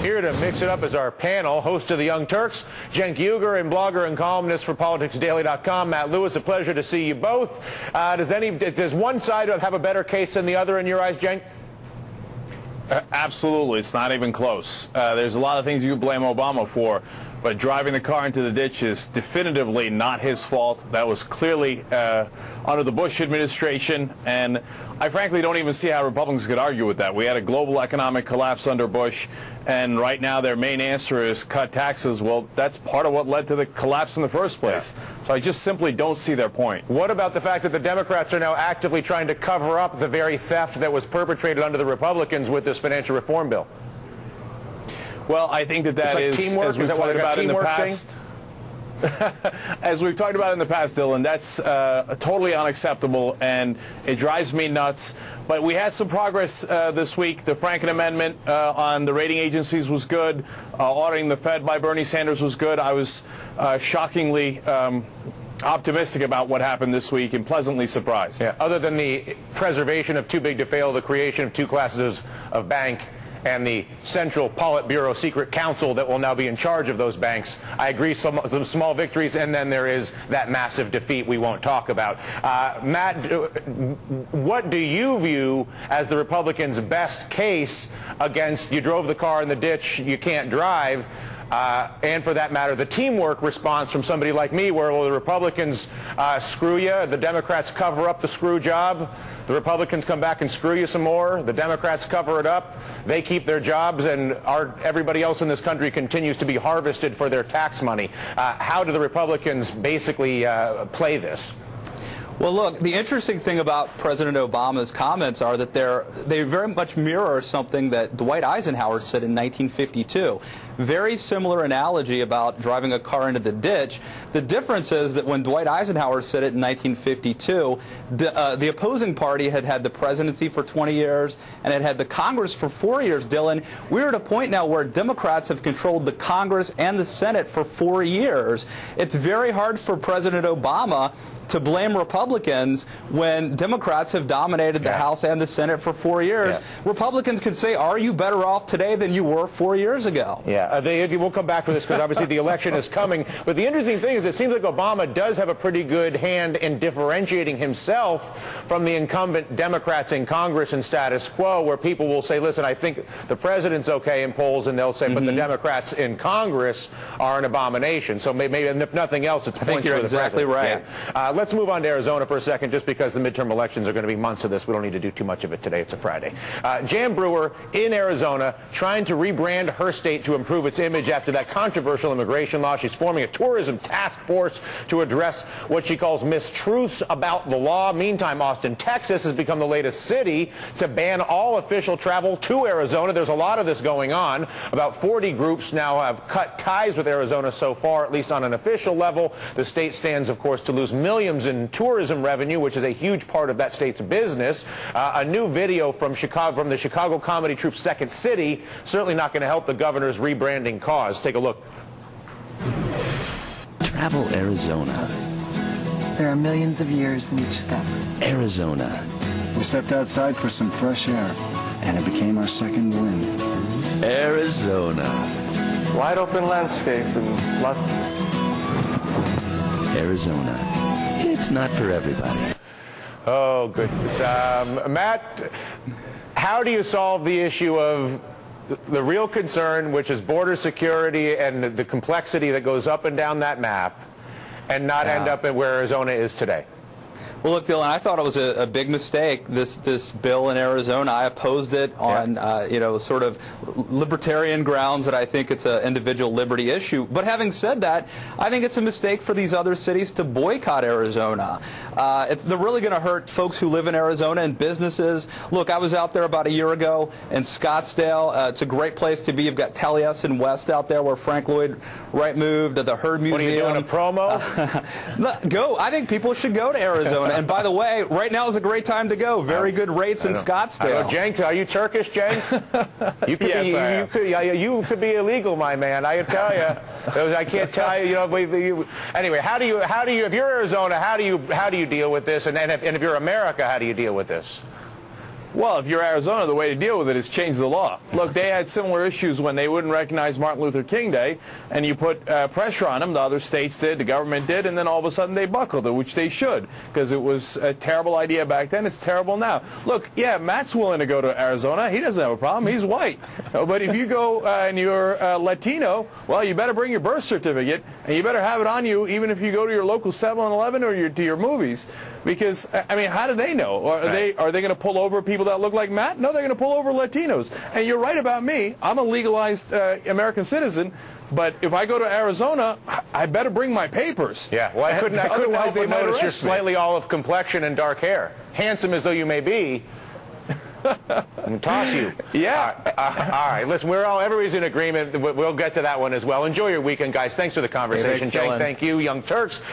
Here to mix it up is our panel, host of the Young Turks, Cenk and blogger and columnist for politicsdaily.com, Matt Lewis. A pleasure to see you both. Does one side have a better case than the other in your eyes, Cenk? Absolutely. It's not even close. There's a lot of things you blame Obama for, but driving the car into the ditch is definitively not his fault. That was clearly under the Bush administration, and I frankly don't even see how Republicans could argue with that. We had a global economic collapse under Bush, and right now their main answer is cut taxes. Well, that's part of what led to the collapse in the first place. Yeah. So I just simply don't see their point. What about the fact that the Democrats are now actively trying to cover up the very theft that was perpetrated under the Republicans with this financial reform bill? Well, I think that is, as we've talked about in the past, as we've talked about in the past, Dylan, that's totally unacceptable, and it drives me nuts. But we had some progress this week. The Franken Amendment on the rating agencies was good. Auditing the Fed by Bernie Sanders was good. I was shockingly optimistic about what happened this week and pleasantly surprised. Yeah. Other than the preservation of too big to fail, the creation of two classes of bank, and the Central Politburo Secret Council that will now be in charge of those banks, I agree, some small victories, and then there is that massive defeat we won't talk about. Matt, what do you view as the Republicans' best case against you drove the car in the ditch, you can't drive, and for that matter, the teamwork response from somebody like me, where the Republicans screw you, the Democrats cover up the screw job, the Republicans come back and screw you some more, the Democrats cover it up, they keep their jobs, and everybody else in this country continues to be harvested for their tax money. How do the Republicans basically play this? Well, look, the interesting thing about President Obama's comments are that they very much mirror something that Dwight Eisenhower said in 1952. Very similar analogy about driving a car into the ditch. The difference is that when Dwight Eisenhower said it in 1952, the opposing party had had the presidency for 20 years and had had the Congress for 4 years, Dylan. We're at a point now where Democrats have controlled the Congress and the Senate for 4 years. It's very hard for President Obama to blame Republicans when Democrats have dominated the House and the Senate for 4 years. Yeah. Republicans could say, are you better off today than you were 4 years ago? Yeah, we'll come back for this because obviously the election is coming. But the interesting thing is it seems like Obama does have a pretty good hand in differentiating himself from the incumbent Democrats in Congress and status quo, where people will say, listen, I think the president's okay in polls, and they'll say, but the Democrats in Congress are an abomination. So maybe, and if nothing else, it's points for the president. I think you're exactly right. Yeah. Let's move on to Arizona for a second, just because the midterm elections are going to be months of this. We don't need to do too much of it today. It's a Friday. Jan Brewer in Arizona trying to rebrand her state to improve its image after that controversial immigration law. She's forming a tourism task force to address what she calls mistruths about the law. Meantime, Austin, Texas has become the latest city to ban all official travel to Arizona. There's a lot of this going on. About 40 groups now have cut ties with Arizona so far, at least on an official level. The state stands, of course, to lose millions in tourism revenue, which is a huge part of that state's business. A new video from the Chicago comedy troupe Second City, certainly not going to help the governor's rebranding cause. Take a look. Travel Arizona. There are millions of years in each step. Arizona. We stepped outside for some fresh air, and it became our second wind. Arizona. Wide open landscape and lots. Arizona. It's not for everybody. Oh, goodness. Matt, how do you solve the issue of the real concern, which is border security and the complexity that goes up and down that map, and not end up at where Arizona is today? Well, look, Dylan, I thought it was a big mistake, this bill in Arizona. I opposed it on, sort of libertarian grounds that I think it's an individual liberty issue. But having said that, I think it's a mistake for these other cities to boycott Arizona. They're really going to hurt folks who live in Arizona and businesses. Look, I was out there about a year ago in Scottsdale. It's a great place to be. You've got Taliesin West out there where Frank Lloyd Wright moved, the Heard Museum. What are you doing, a promo? Go. I think people should go to Arizona. And by the way, right now is a great time to go. Very good rates in Scottsdale. Cenk, are you Turkish, Cenk? You could be illegal, my man. I tell you. I can't tell you. Anyway, how do you? If you're Arizona, how do you deal with this? And if you're America, how do you deal with this? Well, if you're Arizona, the way to deal with it is change the law. Look, they had similar issues when they wouldn't recognize Martin Luther King Day, and you put pressure on them. The other states did, the government did, and then all of a sudden they buckled, which they should, because it was a terrible idea back then. It's terrible now. Look, yeah, Matt's willing to go to Arizona. He doesn't have a problem. He's white. But if you go and you're Latino, well, you better bring your birth certificate, and you better have it on you even if you go to your local 7-Eleven or to your movies. Because, I mean, how do they know? Are they going to pull over people that look like Matt? No, they're going to pull over Latinos. And you're right about me. I'm a legalized American citizen. But if I go to Arizona, I better bring my papers. Yeah, well, I couldn't help but notice your slightly olive complexion and dark hair. Handsome as though you may be. And toss you. Yeah. All right. Listen, everybody's in agreement. We'll get to that one as well. Enjoy your weekend, guys. Thanks for the conversation, Cenk. Thank you, Young Turks.